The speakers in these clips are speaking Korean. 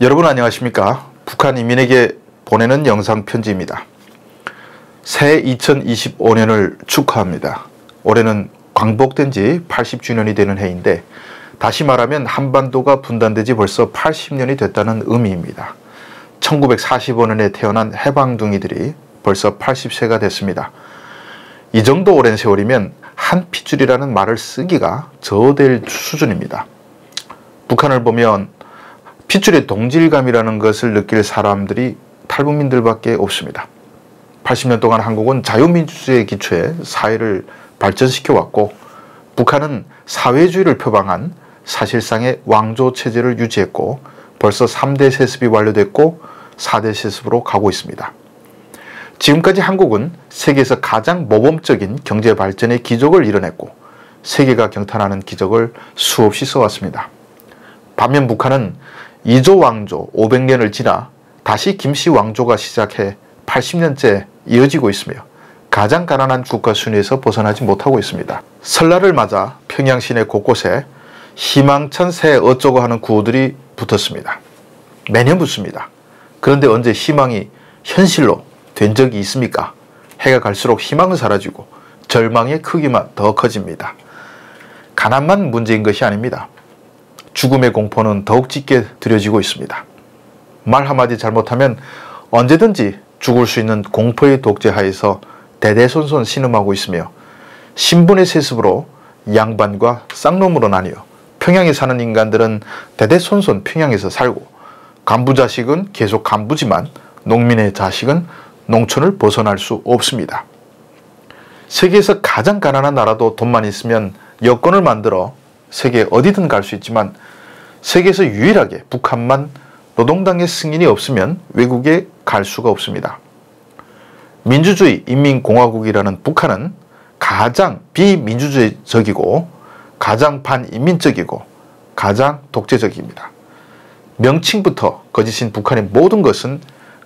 여러분 안녕하십니까? 북한 인민에게 보내는 영상 편지입니다. 새해 2025년을 축하합니다. 올해는 광복된 지 80주년이 되는 해인데 다시 말하면 한반도가 분단되지 벌써 80년이 됐다는 의미입니다. 1945년에 태어난 해방둥이들이 벌써 80세가 됐습니다. 이 정도 오랜 세월이면 한 핏줄이라는 말을 쓰기가 저어될 수준입니다. 북한을 보면 핏줄의 동질감이라는 것을 느낄 사람들이 탈북민들밖에 없습니다. 80년 동안 한국은 자유민주주의의 기초에 사회를 발전시켜 왔고 북한은 사회주의를 표방한 사실상의 왕조 체제를 유지했고 벌써 3대 세습이 완료됐고 4대 세습으로 가고 있습니다. 지금까지 한국은 세계에서 가장 모범적인 경제 발전의 기적을 이뤄냈고 세계가 경탄하는 기적을 수없이 써왔습니다. 반면 북한은 2조 왕조 500년을 지나 다시 김씨 왕조가 시작해 80년째 이어지고 있으며 가장 가난한 국가 순위에서 벗어나지 못하고 있습니다. 설날을 맞아 평양 시내 곳곳에 희망찬 새해 어쩌고 하는 구호들이 붙었습니다. 매년 붙습니다. 그런데 언제 희망이 현실로 된 적이 있습니까? 해가 갈수록 희망은 사라지고 절망의 크기만 더 커집니다. 가난만 문제인 것이 아닙니다. 죽음의 공포는 더욱 짙게 들여지고 있습니다. 말 한마디 잘못하면 언제든지 죽을 수 있는 공포의 독재하에서 대대손손 신음하고 있으며 신분의 세습으로 양반과 쌍놈으로 나뉘어 평양에 사는 인간들은 대대손손 평양에서 살고 간부 자식은 계속 간부지만 농민의 자식은 농촌을 벗어날 수 없습니다. 세계에서 가장 가난한 나라도 돈만 있으면 여권을 만들어 세계 어디든 갈 수 있지만 세계에서 유일하게 북한만 노동당의 승인이 없으면 외국에 갈 수가 없습니다. 민주주의 인민공화국이라는 북한은 가장 비민주적이고 가장 반인민적이고 가장 독재적입니다. 명칭부터 거짓인 북한의 모든 것은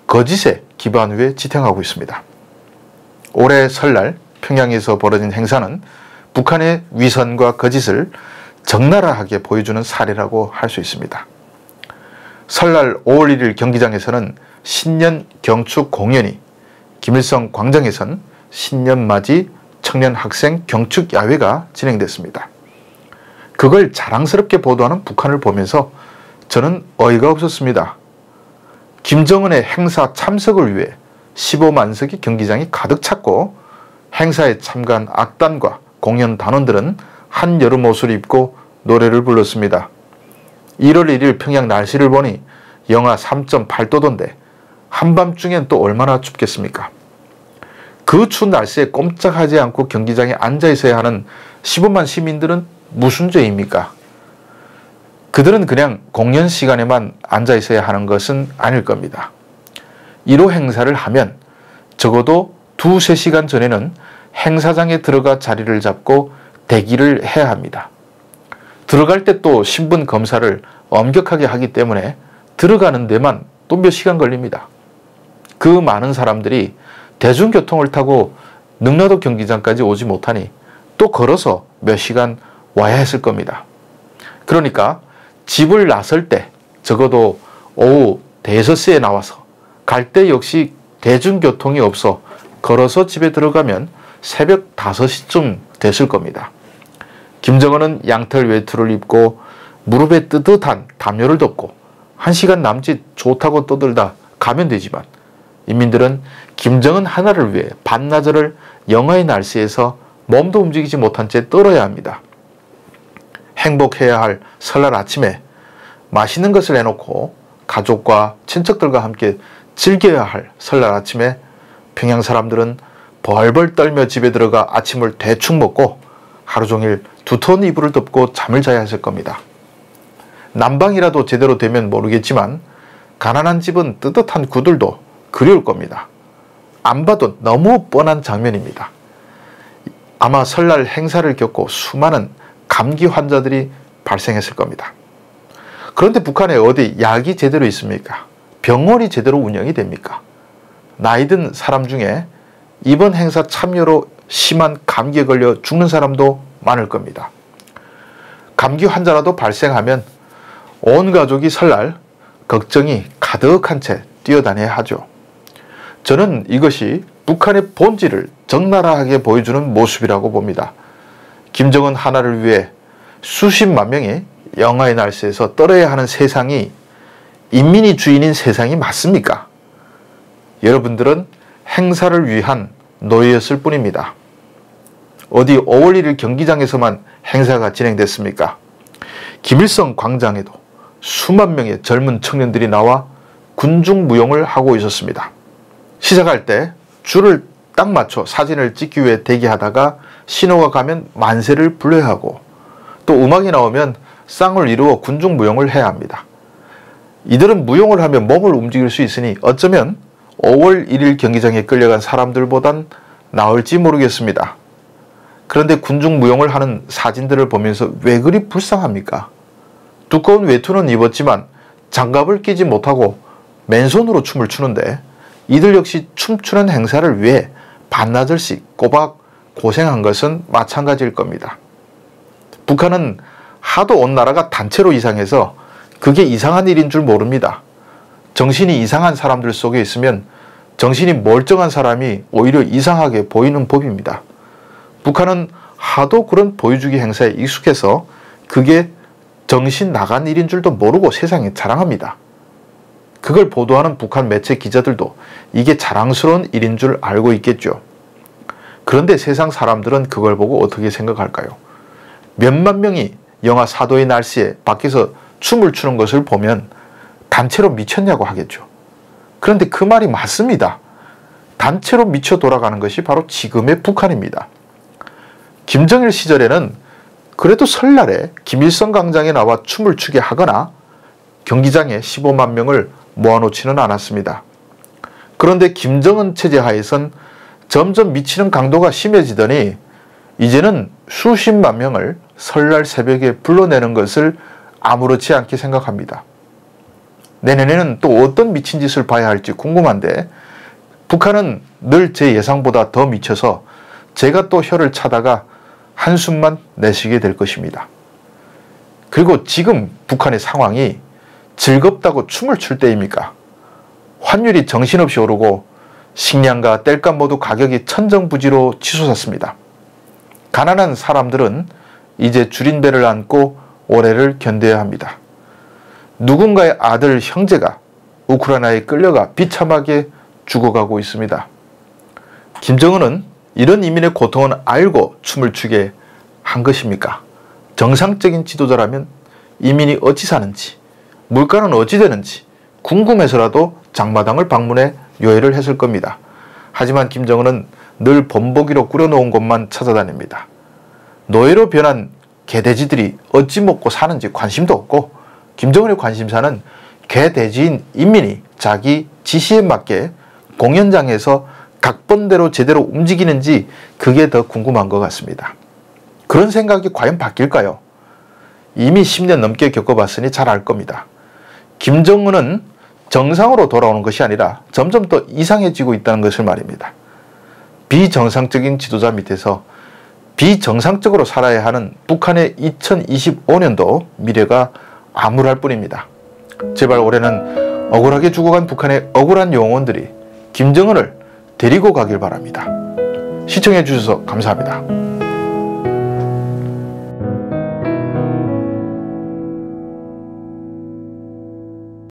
거짓에 기반 위에 지탱하고 있습니다. 올해 설날 평양에서 벌어진 행사는 북한의 위선과 거짓을 적나라하게 보여주는 사례라고 할 수 있습니다. 설날 5월 1일 경기장에서는 신년 경축 공연이, 김일성 광장에서는 신년맞이 청년 학생 경축 야외가 진행됐습니다. 그걸 자랑스럽게 보도하는 북한을 보면서 저는 어이가 없었습니다. 김정은의 행사 참석을 위해 15만석의 경기장이 가득 찼고 행사에 참가한 악단과 공연 단원들은 한여름 옷을 입고 노래를 불렀습니다. 1월 1일 평양 날씨를 보니 영하 3.8도던데 한밤중엔 또 얼마나 춥겠습니까? 그 추운 날씨에 꼼짝하지 않고 경기장에 앉아 있어야 하는 15만 시민들은 무슨 죄입니까? 그들은 그냥 공연 시간에만 앉아 있어야 하는 것은 아닐 겁니다. 1호 행사를 하면 적어도 2~3시간 전에는 행사장에 들어가 자리를 잡고 대기를 해야 합니다. 들어갈 때 또 신분 검사를 엄격하게 하기 때문에 들어가는 데만 또 몇 시간 걸립니다. 그 많은 사람들이 대중교통을 타고 능라도 경기장까지 오지 못하니 또 걸어서 몇 시간 와야 했을 겁니다. 그러니까 집을 나설 때 적어도 오후 5시에 나와서 갈 때 역시 대중교통이 없어 걸어서 집에 들어가면 새벽 5시쯤 됐을 겁니다. 김정은은 양털 외투를 입고 무릎에 뜨뜻한 담요를 덮고 1시간 남짓 좋다고 떠들다 가면 되지만 인민들은 김정은 하나를 위해 반나절을 영하의 날씨에서 몸도 움직이지 못한 채 떨어야 합니다. 행복해야 할 설날 아침에 맛있는 것을 해놓고 가족과 친척들과 함께 즐겨야 할 설날 아침에 평양 사람들은 벌벌 떨며 집에 들어가 아침을 대충 먹고 하루 종일 두터운 이불을 덮고 잠을 자야 했을 겁니다. 난방이라도 제대로 되면 모르겠지만 가난한 집은 뜨뜻한 구들도 그리울 겁니다. 안 봐도 너무 뻔한 장면입니다. 아마 설날 행사를 겪고 수많은 감기 환자들이 발생했을 겁니다. 그런데 북한에 어디 약이 제대로 있습니까? 병원이 제대로 운영이 됩니까? 나이든 사람 중에 이번 행사 참여로 심한 감기에 걸려 죽는 사람도 많을 겁니다. 감기 환자라도 발생하면 온 가족이 설날 걱정이 가득한 채 뛰어다녀야 하죠. 저는 이것이 북한의 본질을 적나라하게 보여주는 모습이라고 봅니다. 김정은 하나를 위해 수십만 명이 영하의 날씨에서 떨어야 하는 세상이 인민이 주인인 세상이 맞습니까? 여러분들은 행사를 위한 노예였을 뿐입니다. 어디 5월 1일 경기장에서만 행사가 진행됐습니까? 김일성 광장에도 수만 명의 젊은 청년들이 나와 군중무용을 하고 있었습니다. 시작할 때 줄을 딱 맞춰 사진을 찍기 위해 대기하다가 신호가 가면 만세를 불러야 하고, 또 음악이 나오면 쌍을 이루어 군중무용을 해야 합니다. 이들은 무용을 하며 몸을 움직일 수 있으니 어쩌면 5월 1일 경기장에 끌려간 사람들보단 나을지 모르겠습니다. 그런데 군중무용을 하는 사진들을 보면서 왜 그리 불쌍합니까? 두꺼운 외투는 입었지만 장갑을 끼지 못하고 맨손으로 춤을 추는데, 이들 역시 춤추는 행사를 위해 반나절씩 꼬박 고생한 것은 마찬가지일 겁니다. 북한은 하도 온 나라가 단체로 이상해서 그게 이상한 일인 줄 모릅니다. 정신이 이상한 사람들 속에 있으면 정신이 멀쩡한 사람이 오히려 이상하게 보이는 법입니다. 북한은 하도 그런 보여주기 행사에 익숙해서 그게 정신 나간 일인 줄도 모르고 세상에 자랑합니다. 그걸 보도하는 북한 매체 기자들도 이게 자랑스러운 일인 줄 알고 있겠죠. 그런데 세상 사람들은 그걸 보고 어떻게 생각할까요? 몇만 명이 영하 4도의 날씨에 밖에서 춤을 추는 것을 보면 단체로 미쳤냐고 하겠죠. 그런데 그 말이 맞습니다. 단체로 미쳐 돌아가는 것이 바로 지금의 북한입니다. 김정일 시절에는 그래도 설날에 김일성 광장에 나와 춤을 추게 하거나 경기장에 15만 명을 모아놓지는 않았습니다. 그런데 김정은 체제 하에선 점점 미치는 강도가 심해지더니 이제는 수십만 명을 설날 새벽에 불러내는 것을 아무렇지 않게 생각합니다. 내년에는 또 어떤 미친 짓을 봐야 할지 궁금한데, 북한은 늘 제 예상보다 더 미쳐서 제가 또 혀를 차다가 한숨만 내쉬게 될 것입니다. 그리고 지금 북한의 상황이 즐겁다고 춤을 출 때입니까? 환율이 정신없이 오르고 식량과 땔감 모두 가격이 천정부지로 치솟았습니다. 가난한 사람들은 이제 줄인 배를 안고 올해를 견뎌야 합니다. 누군가의 아들, 형제가 우크라이나에 끌려가 비참하게 죽어가고 있습니다. 김정은은 이런 이민의 고통은 알고 춤을 추게 한 것입니까? 정상적인 지도자라면 이민이 어찌 사는지, 물가는 어찌 되는지 궁금해서라도 장마당을 방문해 요해를 했을 겁니다. 하지만 김정은은 늘 본보기로 꾸려놓은 곳만 찾아다닙니다. 노예로 변한 개돼지들이 어찌 먹고 사는지 관심도 없고, 김정은의 관심사는 개돼지인 인민이 자기 지시에 맞게 공연장에서 각본대로 제대로 움직이는지 그게 더 궁금한 것 같습니다. 그런 생각이 과연 바뀔까요? 이미 10년 넘게 겪어봤으니 잘 알 겁니다. 김정은은 정상으로 돌아오는 것이 아니라 점점 더 이상해지고 있다는 것을 말입니다. 비정상적인 지도자 밑에서 비정상적으로 살아야 하는 북한의 2025년도 미래가 암울할 뿐입니다. 제발 올해는 억울하게 죽어간 북한의 억울한 영혼들이 김정은을 데리고 가길 바랍니다. 시청해 주셔서 감사합니다.